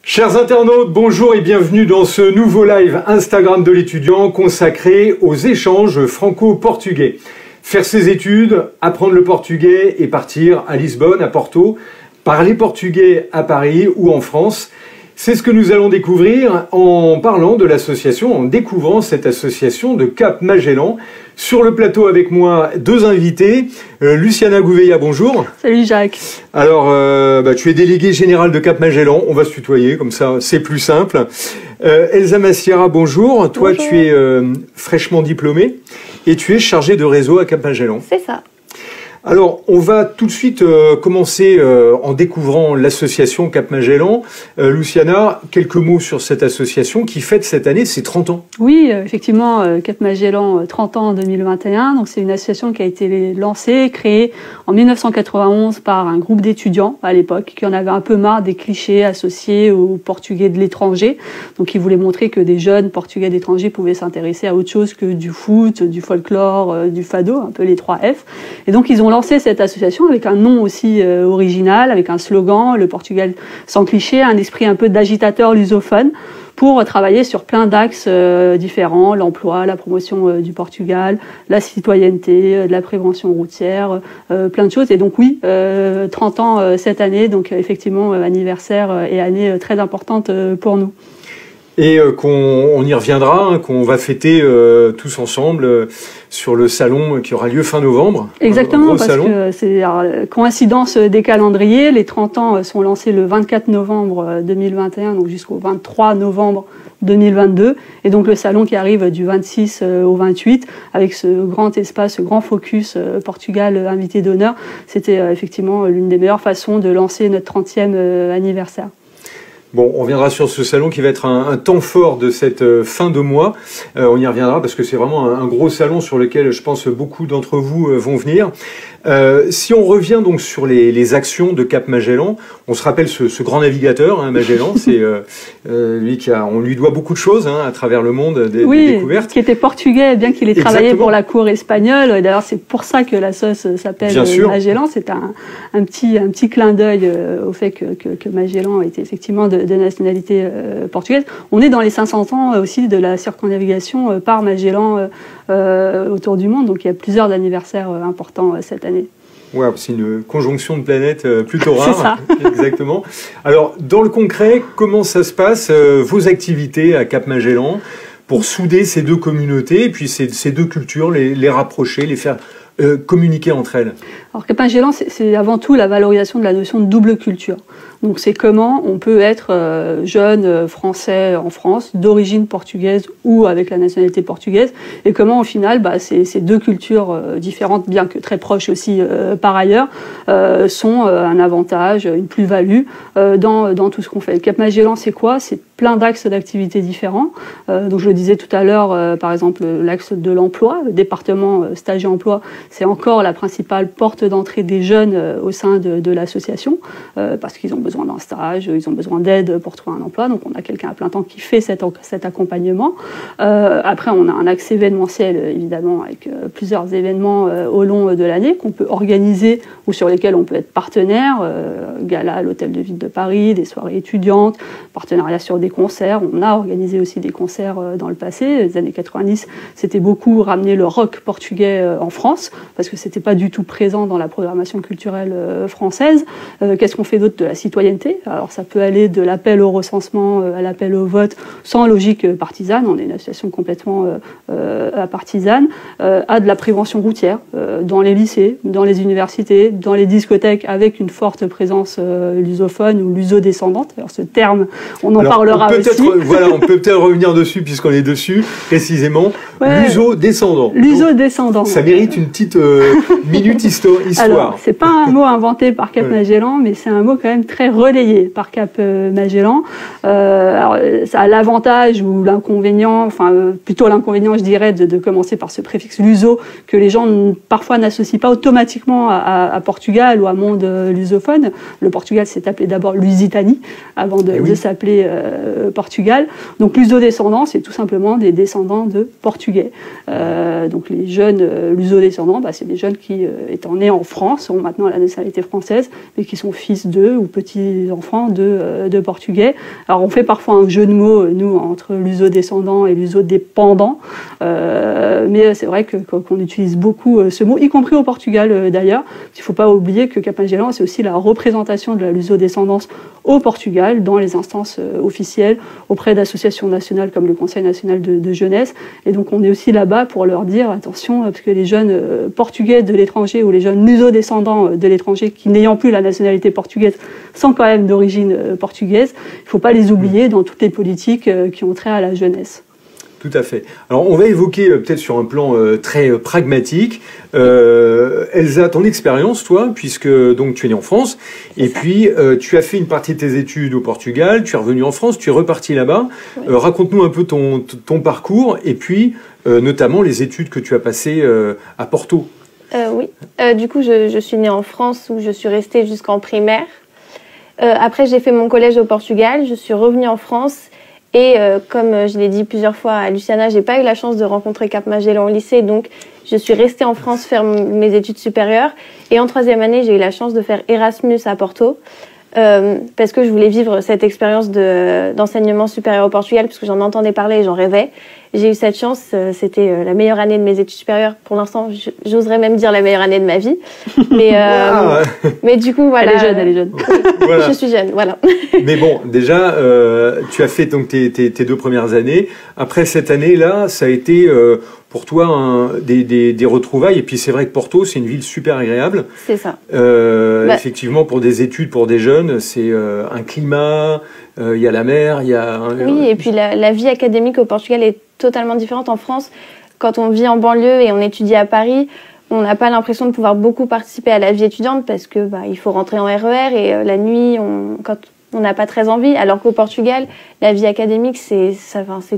Chers internautes, bonjour et bienvenue dans ce nouveau live Instagram de l'étudiant consacré aux échanges franco-portugais. Faire ses études, apprendre le portugais et partir à Lisbonne, à Porto, parler portugais à Paris ou en France. C'est ce que nous allons découvrir en parlant de l'association, en découvrant cette association de Cap Magellan. Sur le plateau avec moi, deux invités. Luciana Gouveia, bonjour. Salut Jacques. Alors, tu es déléguée générale de Cap Magellan. On va se tutoyer, comme ça c'est plus simple. Elsa Massiera, bonjour. Toi, bonjour. tu es fraîchement diplômée et tu es chargée de réseau à Cap Magellan. C'est ça. Alors, on va tout de suite commencer en découvrant l'association Cap Magellan. Luciana, quelques mots sur cette association qui fête cette année ses 30 ans. Oui, effectivement, Cap Magellan, 30 ans en 2021. Donc, c'est une association qui a été lancée, créée en 1991 par un groupe d'étudiants à l'époque qui en avait un peu marre des clichés associés aux Portugais de l'étranger. Donc, ils voulaient montrer que des jeunes Portugais d'étranger pouvaient s'intéresser à autre chose que du foot, du folklore, du fado, un peu les 3 F. Et donc, ils ont lancé cette association avec un nom aussi original, avec un slogan, le Portugal sans cliché, un esprit un peu d'agitateur lusophone, pour travailler sur plein d'axes différents, l'emploi, la promotion du Portugal, la citoyenneté, de la prévention routière, plein de choses. Et donc oui, 30 ans cette année, donc effectivement anniversaire et année très importante pour nous. Et on y reviendra, hein, qu'on va fêter tous ensemble sur le salon qui aura lieu fin novembre. Exactement, parce que c'est coïncidence des calendriers. Les 30 ans sont lancés le 24 novembre 2021, donc jusqu'au 23 novembre 2022. Et donc le salon qui arrive du 26 au 28, avec ce grand espace, ce grand focus Portugal invité d'honneur. C'était effectivement l'une des meilleures façons de lancer notre 30e anniversaire. Bon, on reviendra sur ce salon qui va être un temps fort de cette fin de mois. On y reviendra parce que c'est vraiment un gros salon sur lequel je pense beaucoup d'entre vous vont venir. Si on revient donc sur les actions de Cap Magellan, on se rappelle ce grand navigateur, hein, Magellan, c'est lui on lui doit beaucoup de choses hein, à travers le monde, des découvertes. Qui était portugais, bien qu'il ait travaillé pour la cour espagnole. D'ailleurs, c'est pour ça que la sauce s'appelle Magellan. C'est un petit clin d'œil au fait que Magellan était effectivement de nationalité portugaise. On est dans les 500 ans aussi de la circumnavigation par Magellan autour du monde. Donc il y a plusieurs anniversaires importants cette année. Ouais, c'est une conjonction de planètes plutôt rare. C'est ça. Exactement. Alors, dans le concret, comment ça se passe, vos activités à Cap Magellan, pour souder ces deux communautés et puis ces deux cultures, les rapprocher, les faire communiquer entre elles? Alors, Cap Magellan, c'est avant tout la valorisation de la notion de double culture. Donc, c'est comment on peut être jeune français en France, d'origine portugaise ou avec la nationalité portugaise, et comment, au final, ces deux cultures différentes, bien que très proches aussi par ailleurs, sont un avantage, une plus-value dans tout ce qu'on fait. Cap Magellan, c'est quoi? C'est plein d'axes d'activités différents. Donc, je le disais tout à l'heure, par exemple, l'axe de l'emploi, le département stage et emploi, c'est encore la principale porte d'entrée des jeunes au sein de l'association, parce qu'ils ont besoin d'un stage, ils ont besoin d'aide pour trouver un emploi. Donc, on a quelqu'un à plein temps qui fait cet accompagnement. Après, on a un axe événementiel, évidemment, avec plusieurs événements au long de l'année qu'on peut organiser ou sur lesquels on peut être partenaire. Gala à l'Hôtel de Ville de Paris, des soirées étudiantes, partenariat sur des concerts. On a organisé aussi des concerts dans le passé. Les années 90, c'était beaucoup ramener le rock portugais en France, parce que c'était pas du tout présent dans la programmation culturelle française. Qu'est-ce qu'on fait d'autre? De la citoyenneté. Alors ça peut aller de l'appel au recensement à l'appel au vote sans logique partisane. On est une association complètement apartisane, à de la prévention routière dans les lycées, dans les universités, dans les discothèques, avec une forte présence lusophone ou luso-descendante. Alors ce terme, on en parlera aussi. Voilà, on peut peut-être revenir dessus puisqu'on est dessus précisément. Ouais. Luso-descendant. Luso-descendant. Ça mérite une petite minute histoire. Alors, c'est pas un mot inventé par Cap Magellan, mais c'est un mot quand même très relayé par Cap Magellan. Alors, ça a l'avantage ou l'inconvénient, enfin plutôt l'inconvénient, je dirais, de commencer par ce préfixe luso que les gens parfois n'associent pas automatiquement à Portugal ou à monde lusophone. Le Portugal s'est appelé d'abord Lusitanie avant de s'appeler Portugal. Donc luso-descendants, c'est tout simplement des descendants de Portugais. Donc les jeunes luso-descendants, c'est des jeunes qui, étant nés en France, ont maintenant la nationalité française, mais qui sont fils d'eux ou petits petits-enfants de portugais. Alors on fait parfois un jeu de mots, nous, entre luso-descendant et luso-dépendant, mais c'est vrai qu'on utilise beaucoup ce mot, y compris au Portugal d'ailleurs. Il ne faut pas oublier que Cap Magellan, c'est aussi la représentation de la luso-descendance au Portugal, dans les instances officielles, auprès d'associations nationales comme le Conseil national de jeunesse. Et donc on est aussi là-bas pour leur dire, attention, parce que les jeunes portugais de l'étranger ou les jeunes luso-descendants de l'étranger qui n'ayant plus la nationalité portugaise sont quand même d'origine portugaise, il ne faut pas les oublier dans toutes les politiques qui ont trait à la jeunesse. Tout à fait. Alors, on va évoquer peut-être sur un plan très pragmatique. Elsa, ton expérience, toi, puisque donc tu es née en France, et puis tu as fait une partie de tes études au Portugal, tu es revenu en France, tu es reparti là-bas. Oui. Raconte-nous un peu ton parcours, et puis notamment les études que tu as passées à Porto. Oui. Du coup, je suis née en France, où je suis restée jusqu'en primaire. Après, j'ai fait mon collège au Portugal, je suis revenue en France. Et comme je l'ai dit plusieurs fois à Luciana, j'ai pas eu la chance de rencontrer Cap Magellan au lycée, donc je suis restée en France faire mes études supérieures. Et en troisième année, j'ai eu la chance de faire Erasmus à Porto, parce que je voulais vivre cette expérience d'enseignement supérieur au Portugal, parce que j'en entendais parler et j'en rêvais. J'ai eu cette chance, c'était la meilleure année de mes études supérieures. Pour l'instant, j'oserais même dire la meilleure année de ma vie. Mais, mais du coup, voilà. Elle est jeune. Voilà. Je suis jeune, voilà. Mais bon, déjà, tu as fait donc tes 2 premières années. Après cette année-là, ça a été pour toi des retrouvailles. Et puis c'est vrai que Porto, c'est une ville super agréable. C'est ça. Effectivement, pour des études, pour des jeunes, c'est un climat, il y a la mer, il y a... Oui, et puis la vie académique au Portugal est totalement différente. En France, quand on vit en banlieue et on étudie à Paris, on n'a pas l'impression de pouvoir beaucoup participer à la vie étudiante parce que il faut rentrer en RER et la nuit, quand on n'a pas très envie. Alors qu'au Portugal, la vie académique, c'est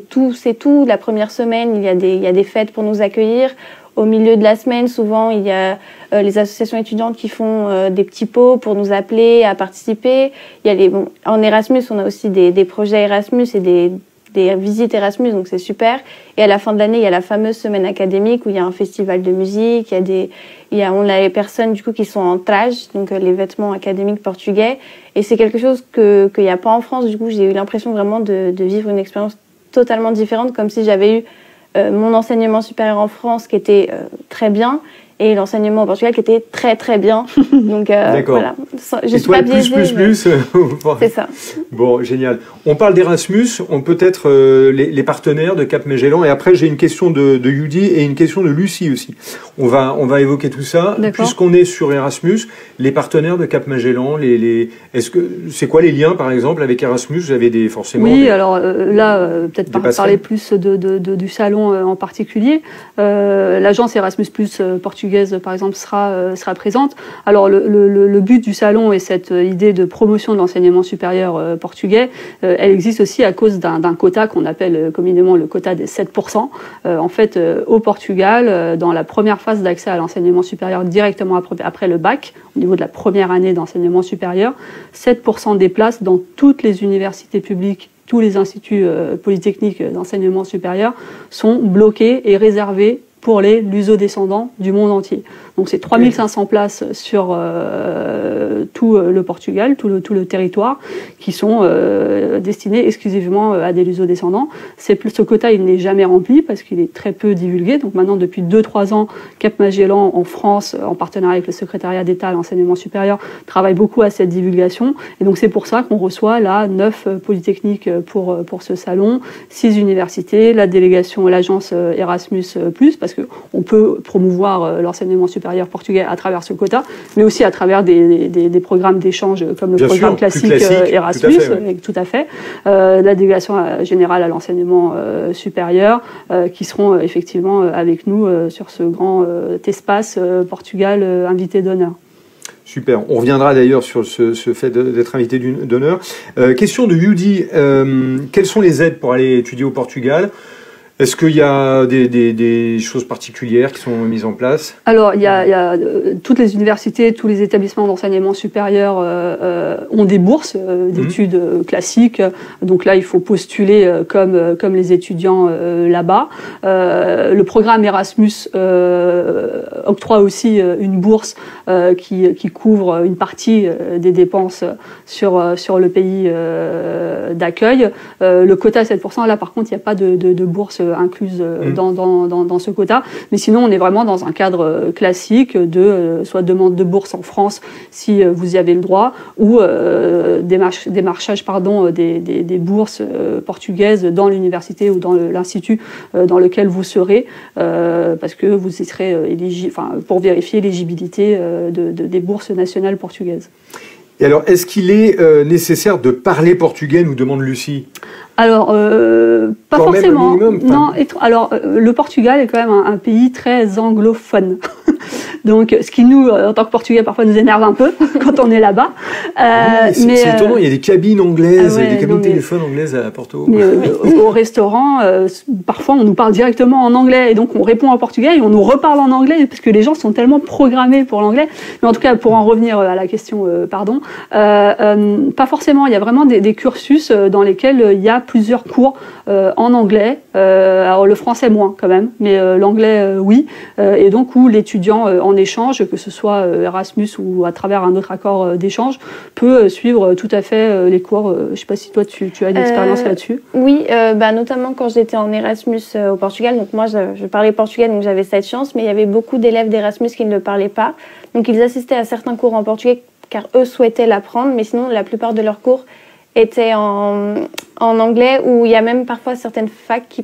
tout. La première semaine, il y a des fêtes pour nous accueillir. Au milieu de la semaine, souvent, il y a les associations étudiantes qui font des petits pots pour nous appeler à participer. Il y a en Erasmus, on a aussi des projets Erasmus et des visites Erasmus, donc c'est super. Et à la fin de l'année, il y a la fameuse semaine académique où il y a un festival de musique, on a les personnes du coup qui sont en traje, donc les vêtements académiques portugais. Et c'est quelque chose qu'il n'y a pas en France. Du coup, j'ai eu l'impression vraiment de vivre une expérience totalement différente, comme si j'avais eu mon enseignement supérieur en France qui était très bien et l'enseignement au Portugal qui était très très bien. Donc voilà, je suis pas biaisée. Plus. C'est ça. Bon, génial. On parle d'Erasmus, on peut être les partenaires de Cap Magellan. Et après, j'ai une question de Yudi et une question de Lucie aussi. On va évoquer tout ça. Puisqu'on est sur Erasmus, les partenaires de Cap Magellan, c'est quoi les liens par exemple avec Erasmus? Vous avez forcément. Oui, alors là, peut-être parler plus du salon en particulier. L'agence Erasmus Plus portugaise, par exemple, sera présente. Alors le but du salon et cette idée de promotion de l'enseignement supérieur portugais, elle existe aussi à cause d'un quota qu'on appelle communément le quota des 7%. En fait, au Portugal, dans la première phase d'accès à l'enseignement supérieur directement après le bac, au niveau de la première année d'enseignement supérieur, 7% des places dans toutes les universités publiques, tous les instituts polytechniques d'enseignement supérieur sont bloqués et réservés pour les luso-descendants du monde entier. Donc c'est 3500 places sur tout le Portugal, tout le territoire, qui sont destinées exclusivement à des luso-descendants. Ce quota, il n'est jamais rempli parce qu'il est très peu divulgué. Donc maintenant, depuis 2-3 ans, Cap Magellan en France, en partenariat avec le secrétariat d'État à l'enseignement supérieur, travaille beaucoup à cette divulgation. Et donc c'est pour ça qu'on reçoit là 9 polytechniques pour ce salon, 6 universités, la délégation, l'agence Erasmus+, parce qu'on peut promouvoir l'enseignement supérieur portugais à travers ce quota, mais aussi à travers des programmes d'échange comme le programme classique Erasmus, tout à fait. La délégation générale à l'enseignement supérieur, qui seront effectivement avec nous sur ce grand espace Portugal invité d'honneur. Super. On reviendra d'ailleurs sur ce fait d'être invité d'honneur. Question de Yudi. Quelles sont les aides pour aller étudier au Portugal? Est-ce qu'il y a des choses particulières qui sont mises en place? Alors, il y a toutes les universités, tous les établissements d'enseignement supérieur ont des bourses d'études classiques. Donc là, il faut postuler comme les étudiants là-bas. Le programme Erasmus octroie aussi une bourse qui couvre une partie des dépenses sur le pays d'accueil. Le quota 7%, là, par contre, il n'y a pas de bourse incluse dans ce quota, mais sinon on est vraiment dans un cadre classique de soit demande de bourse en France si vous y avez le droit, ou démarchage des bourses portugaises dans l'université ou dans l'institut dans lequel vous serez, parce que vous y serez éligible, pour vérifier l'éligibilité des bourses nationales portugaises. Et alors, est-ce qu'il est nécessaire de parler portugais, nous demande Lucie? Alors, pas quand forcément. Même un minimum, non, alors le Portugal est quand même un pays très anglophone. Donc, ce qui nous, en tant que Portugais, parfois nous énerve un peu quand on est là-bas. C'est étonnant, il y a des cabines anglaises, des cabines téléphone anglaises à Porto. Mais au restaurant, parfois on nous parle directement en anglais et donc on répond en portugais et on nous reparle en anglais parce que les gens sont tellement programmés pour l'anglais. Mais en tout cas, pour en revenir à la question, pas forcément. Il y a vraiment des cursus dans lesquels il y a plusieurs cours en anglais. Alors le français moins quand même, mais l'anglais oui. Et donc où l'étudiant en échange, que ce soit Erasmus ou à travers un autre accord d'échange, peut suivre tout à fait les cours. Je ne sais pas si toi tu as une expérience là-dessus. Oui, notamment quand j'étais en Erasmus au Portugal. Donc moi je parlais portugais, donc j'avais cette chance, mais il y avait beaucoup d'élèves d'Erasmus qui ne le parlaient pas. Donc ils assistaient à certains cours en portugais car eux souhaitaient l'apprendre, mais sinon la plupart de leurs cours étaient en anglais, ou il y a même parfois certaines facs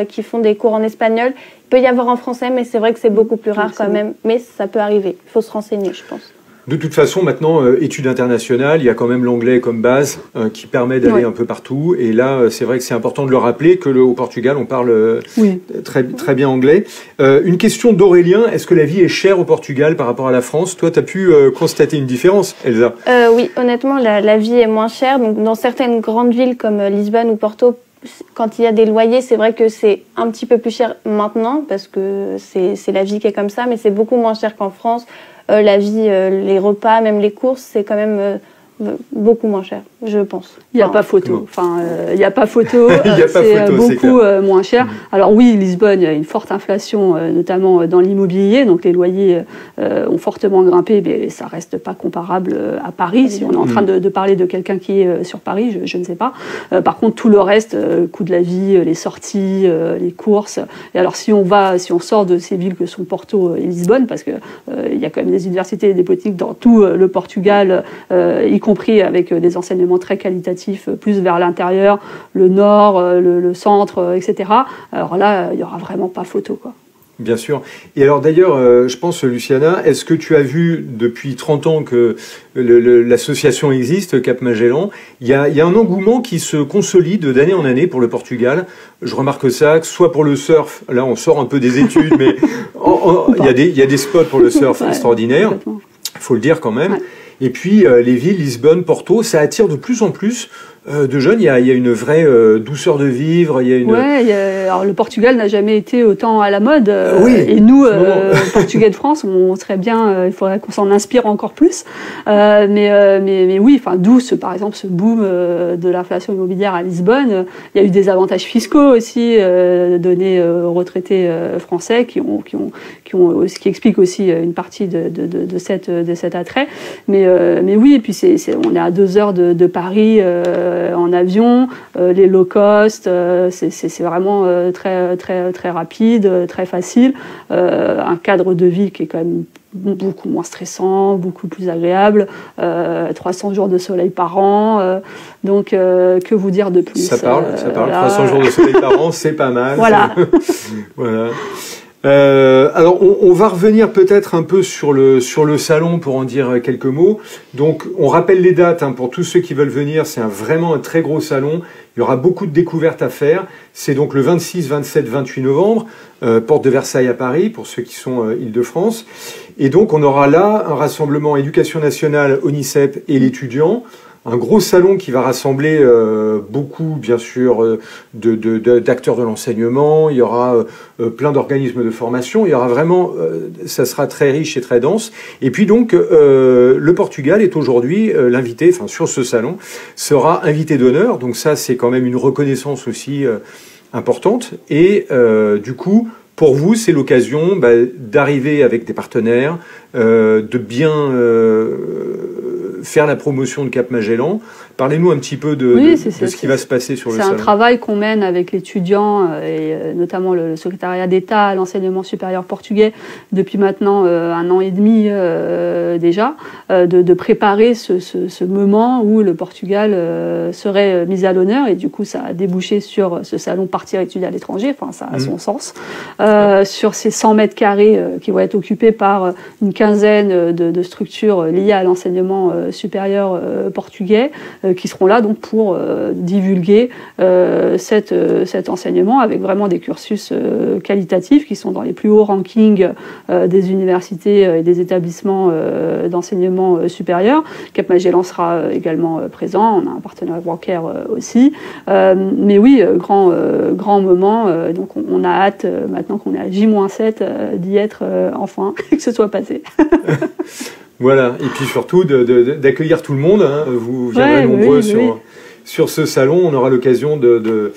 qui font des cours en espagnol. Il peut y avoir en français, mais c'est vrai que c'est beaucoup plus rare quand même. Mais ça peut arriver. Il faut se renseigner, je pense. De toute façon, maintenant, études internationales, il y a quand même l'anglais comme base qui permet d'aller un peu partout. Et là, c'est vrai que c'est important de le rappeler qu'au Portugal, on parle très bien anglais. Une question d'Aurélien, est-ce que la vie est chère au Portugal par rapport à la France? Toi, tu as pu constater une différence, Elsa? Oui, honnêtement, la vie est moins chère. Donc, dans certaines grandes villes comme Lisbonne ou Porto, quand il y a des loyers, c'est vrai que c'est un petit peu plus cher maintenant parce que c'est la vie qui est comme ça, mais c'est beaucoup moins cher qu'en France. La vie, les repas, même les courses, c'est quand même beaucoup moins cher, je pense. Il n'y a pas photo. Il n'y a pas photo. C'est beaucoup moins cher. Alors oui, Lisbonne, il y a une forte inflation, notamment dans l'immobilier. Donc les loyers ont fortement grimpé, mais ça reste pas comparable à Paris. Si on est en train de parler de quelqu'un qui est sur Paris, je ne sais pas. Par contre, tout le reste, coût de la vie, les sorties, les courses. Et alors si on sort de ces villes que sont Porto et Lisbonne, parce que il y a quand même des universités et des politiques dans tout le Portugal, y compris avec des enseignements très qualitatifs, plus vers l'intérieur, le nord, le centre, etc. Alors là, il n'y aura vraiment pas photo, quoi. Bien sûr. Et alors d'ailleurs, je pense, Luciana, est-ce que tu as vu depuis 30 ans que l'association existe, Cap Magellan? Il y a un engouement qui se consolide d'année en année pour le Portugal. Je remarque ça, que soit pour le surf, là on sort un peu des études, mais il y a des spots pour le surf extraordinaires, il faut le dire quand même. Ouais. Et puis les villes, Lisbonne, Porto, ça attire de plus en plus de jeunes. Il y a une vraie douceur de vivre. Il y a une... alors le Portugal n'a jamais été autant à la mode. Et nous, Portugais de France, on serait bien. Il faudrait qu'on s'en inspire encore plus. Mais oui, d'où par exemple ce boom de l'inflation immobilière à Lisbonne. Il y a eu des avantages fiscaux aussi donnés aux retraités français qui ce qui explique aussi une partie de cet attrait. Mais oui, et puis on est à 2 heures de Paris. En avion, les low cost, c'est vraiment très rapide, très facile. Un cadre de vie qui est quand même beaucoup moins stressant, beaucoup plus agréable. 300 jours de soleil par an. Donc, que vous dire de plus? Ça parle. 300 jours de soleil par an, c'est pas mal. Voilà. Voilà. Alors, on va revenir peut-être un peu sur le salon pour en dire quelques mots. Donc, on rappelle les dates pour tous ceux qui veulent venir. C'est vraiment un très gros salon. Il y aura beaucoup de découvertes à faire. C'est donc le 26, 27, 28 novembre, porte de Versailles à Paris, pour ceux qui sont Île-de-France. Et donc, on aura là un rassemblement éducation nationale, ONICEP et l'étudiant. un gros salon qui va rassembler beaucoup, bien sûr, d'acteurs de l'enseignement. Il y aura plein d'organismes de formation. Il y aura vraiment, ça sera très riche et très dense. Et puis donc, le Portugal est aujourd'hui l'invité, enfin sur ce salon, sera invité d'honneur. Donc ça, c'est quand même une reconnaissance aussi importante. Et du coup, pour vous, c'est l'occasion d'arriver avec des partenaires, de bien faire la promotion de Cap Magellan. Parlez-nous un petit peu de ce qui va se passer sur le salon. C'est un travail qu'on mène avec l'étudiant et notamment le secrétariat d'État à l'enseignement supérieur portugais depuis maintenant 1 an et demi déjà, de préparer ce moment où le Portugal serait mis à l'honneur, et du coup ça a débouché sur ce salon Partir étudier à l'étranger, enfin ça a son sens, sur ces 100 mètres carrés qui vont être occupés par une quinzaine de structures liées à l'enseignement supérieur portugais, qui seront là donc pour divulguer cet enseignement avec vraiment des cursus qualitatifs qui sont dans les plus hauts rankings des universités et des établissements d'enseignement supérieur. Cap Magellan sera également présent, on a un partenaire bancaire aussi. Mais oui, grand moment, donc on a hâte, maintenant qu'on est à J-7, d'y être enfin, que ce soit passé. Voilà, et puis surtout d'accueillir tout le monde, hein. Vous viendrez nombreux sur ce salon, on aura l'occasion de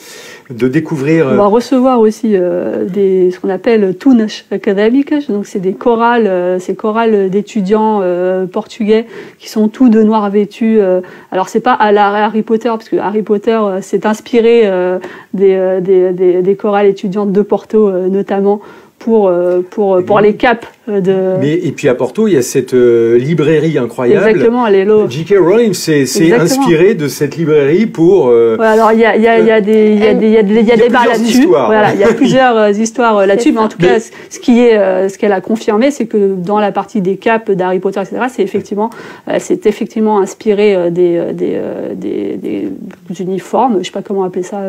découvrir... On va recevoir aussi ce qu'on appelle tunas académicas, donc c'est des chorales, ces chorales d'étudiants portugais qui sont tous de noir vêtus. Alors c'est pas à la Harry Potter, parce que Harry Potter s'est inspiré des chorales étudiantes de Porto notamment, pour les caps et puis à Porto, il y a cette librairie incroyable. Exactement, J.K. Rowling s'est inspiré de cette librairie pour... alors il y a des débats là-dessus. Voilà, il y a plusieurs histoires là-dessus, mais en tout cas, ce qu'elle a confirmé, c'est que dans la partie des capes d'Harry Potter, etc., c'est effectivement inspiré des uniformes, je sais pas comment appeler ça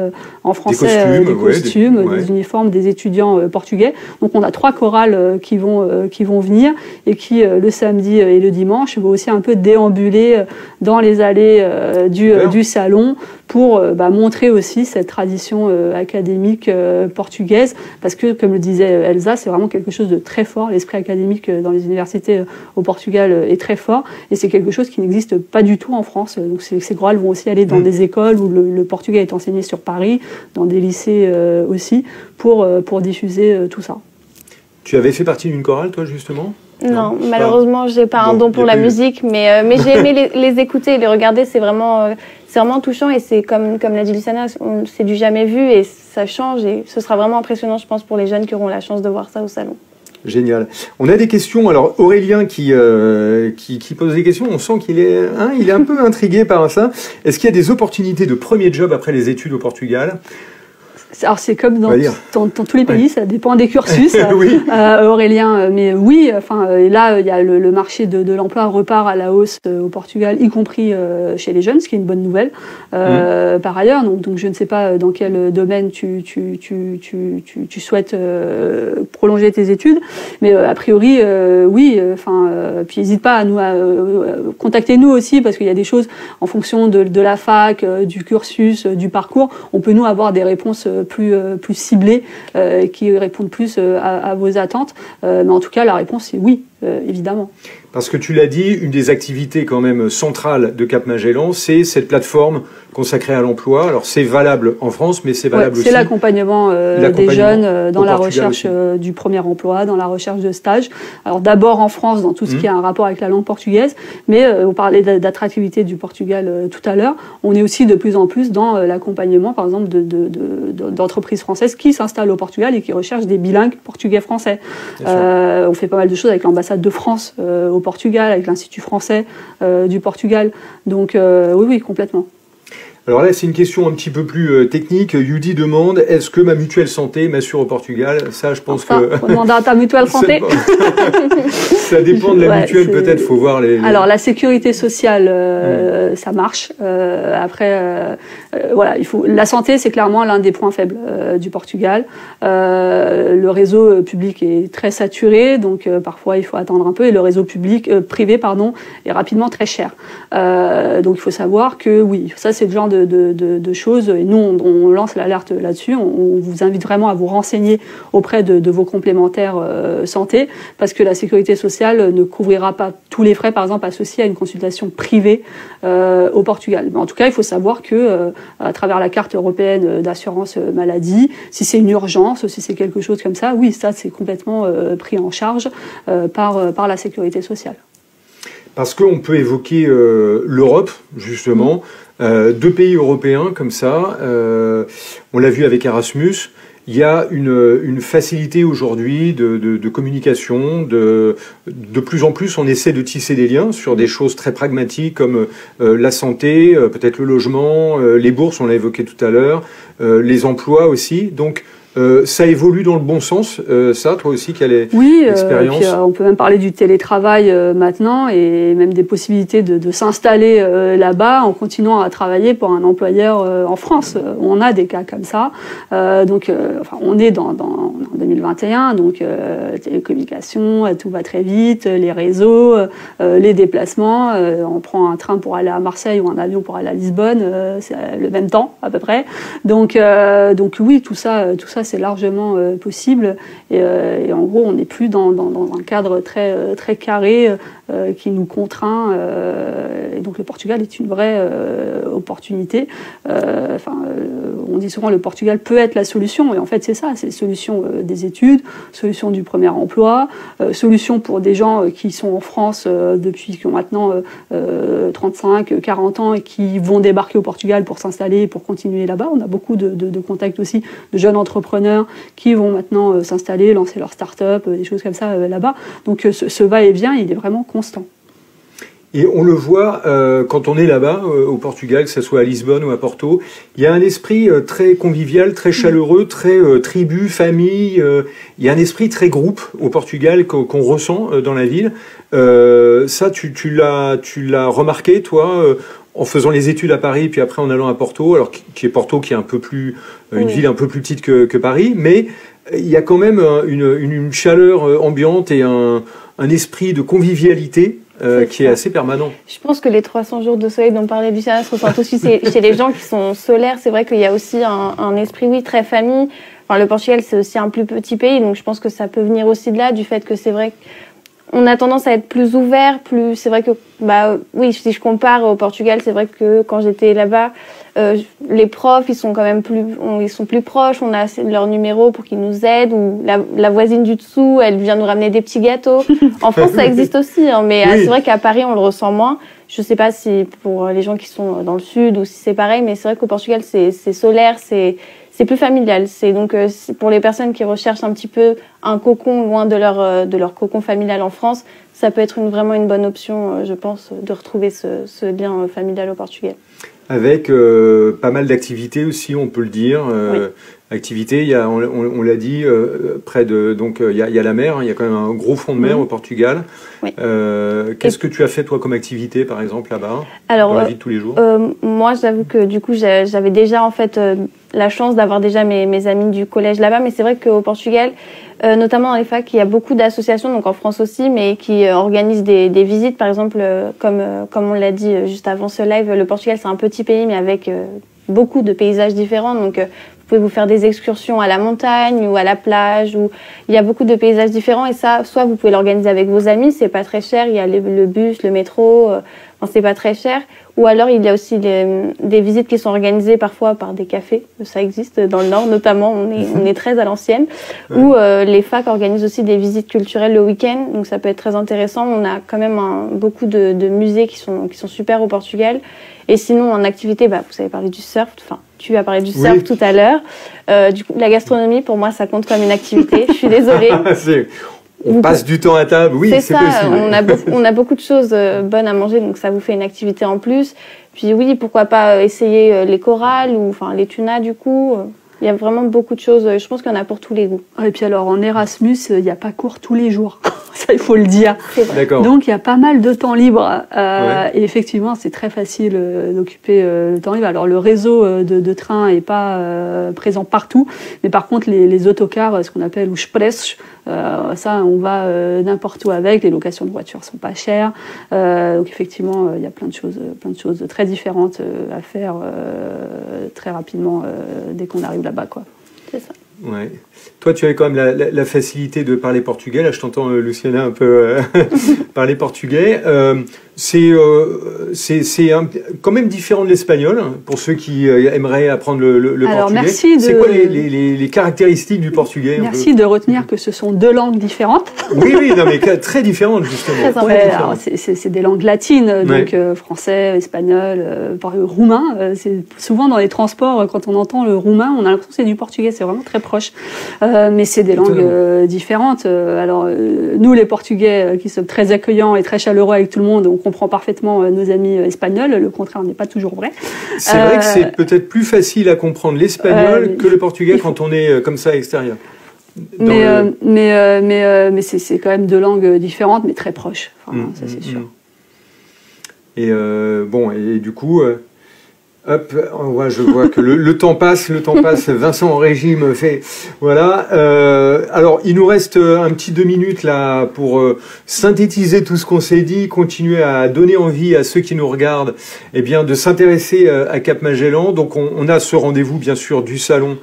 en français, des costumes, des uniformes des étudiants portugais. Donc on a 3 chorales qui vont venir et qui, le samedi et le dimanche, vont aussi un peu déambuler dans les allées du salon pour montrer aussi cette tradition académique portugaise, parce que, comme le disait Elsa, c'est vraiment quelque chose de très fort. L'esprit académique dans les universités au Portugal est très fort, et c'est quelque chose qui n'existe pas du tout en France. Donc ces chorales vont aussi aller dans des écoles où le portugais est enseigné sur Paris, dans des lycées aussi, pour diffuser tout ça. Tu avais fait partie d'une chorale, toi, justement ? Non, malheureusement, j'ai pas un don pour la musique, mais j'ai aimé les écouter et les regarder. C'est vraiment touchant, et c'est comme l'a dit Luciana, c'est du jamais vu, et ça change, et ce sera vraiment impressionnant, je pense, pour les jeunes qui auront la chance de voir ça au salon. Génial. On a des questions. Alors Aurélien qui pose des questions, on sent qu'il est un peu intrigué par ça. Est-ce qu'il y a des opportunités de premier job après les études au Portugal ? Alors c'est comme dans tous les pays, ça dépend des cursus, oui. Aurélien, mais oui, là il y a le marché de l'emploi repart à la hausse au Portugal, y compris chez les jeunes, ce qui est une bonne nouvelle. Par ailleurs, donc je ne sais pas dans quel domaine tu souhaites prolonger tes études, mais a priori oui. Puis n'hésite pas à contacter-nous aussi, parce qu'il y a des choses en fonction de la fac, du cursus, du parcours. On peut nous avoir des réponses plus ciblées, qui répondent plus à vos attentes. Mais en tout cas, la réponse c'est oui, évidemment. Parce que tu l'as dit, une des activités quand même centrales de Cap Magellan, c'est cette plateforme consacrée à l'emploi. Alors c'est valable en France, mais c'est valable aussi. C'est l'accompagnement des jeunes dans la recherche du premier emploi, dans la recherche de stage. Alors d'abord en France, dans tout ce qui a un rapport avec la langue portugaise, mais on parlait d'attractivité du Portugal tout à l'heure. On est aussi de plus en plus dans l'accompagnement, par exemple, d'entreprises françaises qui s'installent au Portugal et qui recherchent des bilingues portugais-français. On fait pas mal de choses avec l'ambassade de France au Portugal, avec l'Institut français du Portugal. Donc oui, complètement. Alors là, c'est une question un petit peu plus technique. Yudi demande, est-ce que ma mutuelle santé m'assure au Portugal? Ça, je pense que... On demande à ta mutuelle santé. Ça dépend de la mutuelle, peut-être, faut voir les... Alors, la sécurité sociale, ça marche. Après, voilà, la santé, c'est clairement l'un des points faibles du Portugal. Le réseau public est très saturé, donc parfois, il faut attendre un peu. Et le réseau privé, est rapidement très cher. Donc, il faut savoir que, oui, ça, c'est le genre de choses, et nous on lance l'alerte là-dessus, on vous invite vraiment à vous renseigner auprès de vos complémentaires santé, parce que la sécurité sociale ne couvrira pas tous les frais, par exemple, associés à une consultation privée au Portugal. Mais en tout cas, il faut savoir que à travers la carte européenne d'assurance maladie, si c'est une urgence, si c'est quelque chose comme ça, oui, ça c'est complètement pris en charge par la sécurité sociale. Parce qu'on peut évoquer l'Europe, justement, 2 pays européens comme ça, on l'a vu avec Erasmus, il y a une facilité aujourd'hui de communication, de plus en plus on essaie de tisser des liens sur des choses très pragmatiques comme la santé, peut-être le logement, les bourses, on l'a évoqué tout à l'heure, les emplois aussi, donc ça évolue dans le bon sens, ça, toi aussi, quelle est l'expérience? Oui, on peut même parler du télétravail maintenant et même des possibilités de s'installer là-bas en continuant à travailler pour un employeur en France. On a des cas comme ça. On est dans 2021, donc télécommunications, tout va très vite, les réseaux, les déplacements. On prend un train pour aller à Marseille ou un avion pour aller à Lisbonne, c'est le même temps à peu près. Donc oui, tout ça c'est largement possible et en gros on n'est plus dans un cadre très carré qui nous contraint et donc le Portugal est une vraie opportunité. On dit souvent le Portugal peut être la solution et en fait c'est ça, c'est solution des études, solution du premier emploi, solution pour des gens qui sont en France qui ont maintenant 35, 40 ans et qui vont débarquer au Portugal pour s'installer et pour continuer là-bas. On a beaucoup de contacts aussi de jeunes entrepreneurs qui vont maintenant s'installer, lancer leur start-up, des choses comme ça là-bas. Donc ce va-et-vient, il est vraiment constant. Et on le voit quand on est là-bas, au Portugal, que ce soit à Lisbonne ou à Porto, il y a un esprit très convivial, très chaleureux, très tribu, famille. Il y a un esprit très groupe au Portugal qu'on ressent dans la ville. Ça, tu l'as remarqué, toi en faisant les études à Paris, puis après en allant à Porto, alors qui est un peu plus une ville un peu plus petite que Paris, mais il y a quand même une chaleur ambiante et un esprit de convivialité qui est assez permanent. Je pense que les 300 jours de soleil dont parlait Luciana se ressentent aussi chez les gens qui sont solaires. C'est vrai qu'il y a aussi un esprit, oui, très famille. Enfin, le Portugal, c'est aussi un plus petit pays, donc je pense que ça peut venir aussi de là, du fait que c'est vrai qu'on a tendance à être plus ouvert, c'est vrai que, oui, si je compare au Portugal, c'est vrai que quand j'étais là-bas, les profs, ils sont quand même ils sont plus proches, on a leur numéro pour qu'ils nous aident, ou la voisine du dessous, elle vient nous ramener des petits gâteaux. En France, ça existe aussi, hein, mais oui. C'est vrai qu'à Paris, on le ressent moins. Je sais pas si pour les gens qui sont dans le sud ou si c'est pareil, mais c'est vrai qu'au Portugal, c'est solaire, c'est plus familial. C'est donc pour les personnes qui recherchent un petit peu un cocon loin de leur cocon familial en France, ça peut être vraiment une bonne option, je pense, de retrouver ce lien familial au Portugal. Avec pas mal d'activités aussi, on peut le dire. Oui. Activités, il y a, on l'a dit, près de, donc il y a la mer, il y a quand même un gros front de mer au Portugal. Oui. Qu'est-ce que tu as fait toi comme activité, par exemple, là-bas, dans la vie de tous les jours? Moi, j'avoue que du coup, j'avais déjà en fait la chance d'avoir déjà mes amis du collège là-bas, mais c'est vrai qu'au Portugal, notamment dans les facs, il y a beaucoup d'associations, donc en France aussi, mais qui organisent des visites. Par exemple, comme on l'a dit juste avant ce live, le Portugal c'est un petit pays, mais avec beaucoup de paysages différents. Donc vous pouvez vous faire des excursions à la montagne ou à la plage, où il y a beaucoup de paysages différents. Et ça, soit vous pouvez l'organiser avec vos amis, c'est pas très cher. Il y a le bus, le métro, c'est pas très cher. Ou alors il y a aussi des visites qui sont organisées parfois par des cafés. Ça existe dans le Nord, notamment. On est très à l'ancienne. Où les facs organisent aussi des visites culturelles le week-end. Donc ça peut être très intéressant. On a quand même beaucoup de musées qui sont super au Portugal. Et sinon, en activité, vous avez parlé du surf. Enfin, tu as parlé du surf tout à l'heure. Du coup, la gastronomie, pour moi, ça compte comme une activité. Je suis désolée. On passe du temps à table, oui, c'est possible. On a beaucoup de choses bonnes à manger, donc ça vous fait une activité en plus. Puis oui, pourquoi pas essayer les corales ou enfin les tunas du coup. Il y a vraiment beaucoup de choses. Je pense qu'il y en a pour tous les goûts. Et puis alors en Erasmus, il n'y a pas cours tous les jours. Ça, il faut le dire. Donc il y a pas mal de temps libre. Et effectivement, c'est très facile d'occuper le temps libre. Alors le réseau de train n'est pas présent partout, mais par contre les autocars, ce qu'on appelle Express, ça on va n'importe où avec. Les locations de voitures sont pas chères. Donc effectivement, il y a plein de choses très différentes à faire très rapidement dès qu'on arrive là-bas, quoi. C'est ça. Ouais. Toi, tu avais quand même la facilité de parler portugais. Là, je t'entends, Luciana, un peu parler portugais. C'est quand même différent de l'espagnol, pour ceux qui aimeraient apprendre le portugais. Merci c'est quoi les caractéristiques du portugais? Merci de retenir que ce sont deux langues différentes. Oui, non, mais très différentes, justement. C'est des langues latines, donc français, espagnol, roumain. C'est souvent dans les transports, quand on entend le roumain, on a l'impression que c'est du portugais. C'est vraiment très proche. Mais c'est des langues différentes. Alors, nous, les Portugais, qui sommes très accueillants et très chaleureux avec tout le monde, on comprend parfaitement nos amis espagnols. Le contraire n'est pas toujours vrai. C'est vrai que c'est peut-être plus facile à comprendre l'espagnol que le portugais quand on est comme ça à l'extérieur. Mais c'est quand même deux langues différentes, mais très proches. Enfin, ça, c'est sûr. Et bon, et du coup... Hop, je vois que le temps passe, Vincent en régime fait, voilà. Alors, il nous reste un petit 2 minutes là pour synthétiser tout ce qu'on s'est dit, continuer à donner envie à ceux qui nous regardent, eh bien, de s'intéresser à Cap Magellan. Donc, on a ce rendez-vous, bien sûr, du salon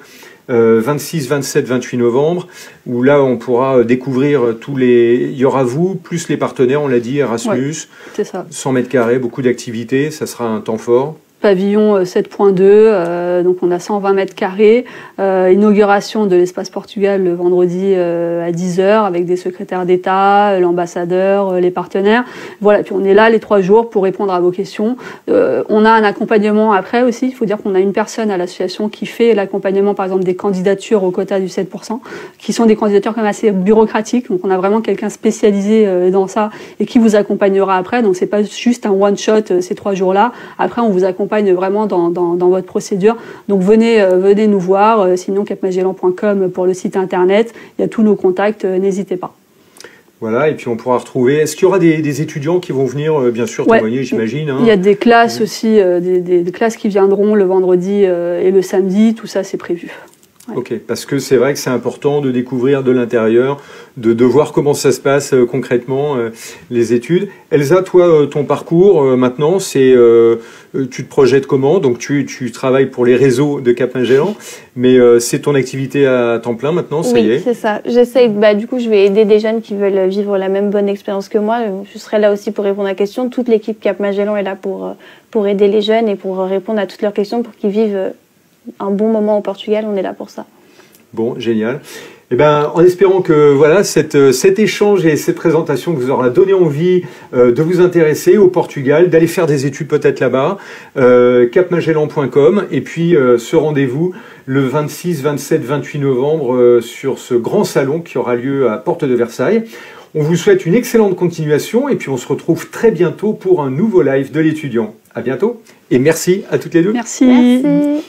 26, 27, 28 novembre, où là, on pourra découvrir il y aura vous, plus les partenaires, on l'a dit, Erasmus, c'est ça. 100 mètres carrés, beaucoup d'activités, ça sera un temps fort. Pavillon 7.2, donc on a 120 mètres carrés, inauguration de l'espace Portugal le vendredi à 10h avec des secrétaires d'État, l'ambassadeur, les partenaires. Voilà, puis on est là les 3 jours pour répondre à vos questions. On a un accompagnement après aussi, il faut dire qu'on a une personne à l'association qui fait l'accompagnement par exemple des candidatures au quota du 7%, qui sont des candidatures quand même assez bureaucratiques, donc on a vraiment quelqu'un spécialisé dans ça et qui vous accompagnera après, donc c'est pas juste un one-shot ces 3 jours-là, après on vous accompagne vraiment dans votre procédure. Donc venez nous voir, sinon capmagellan.com pour le site internet, il y a tous nos contacts, n'hésitez pas. Voilà, et puis on pourra retrouver... Est-ce qu'il y aura des étudiants qui vont venir, bien sûr, témoigner, j'imagine, hein. Il y a des classes aussi, des classes qui viendront le vendredi et le samedi, tout ça c'est prévu. Ouais. Ok, parce que c'est vrai que c'est important de découvrir de l'intérieur, de voir comment ça se passe concrètement, les études. Elsa, toi, ton parcours maintenant, c'est tu te projettes comment? Donc tu travailles pour les réseaux de Cap Magellan, mais c'est ton activité à temps plein maintenant, ça y est? Oui, c'est ça. J'essaye, du coup, je vais aider des jeunes qui veulent vivre la même bonne expérience que moi. Je serai là aussi pour répondre à la question. Toute l'équipe Cap Magellan est là pour aider les jeunes et pour répondre à toutes leurs questions pour qu'ils vivent un bon moment au Portugal, on est là pour ça. Bon, génial. Eh ben, en espérant que voilà cet échange et cette présentation vous aura donné envie de vous intéresser au Portugal, d'aller faire des études peut-être là-bas, capmagellan.com, et puis ce rendez-vous le 26, 27, 28 novembre sur ce grand salon qui aura lieu à Porte de Versailles. On vous souhaite une excellente continuation et puis on se retrouve très bientôt pour un nouveau live de l'étudiant. À bientôt et merci à toutes les deux. Merci. Merci.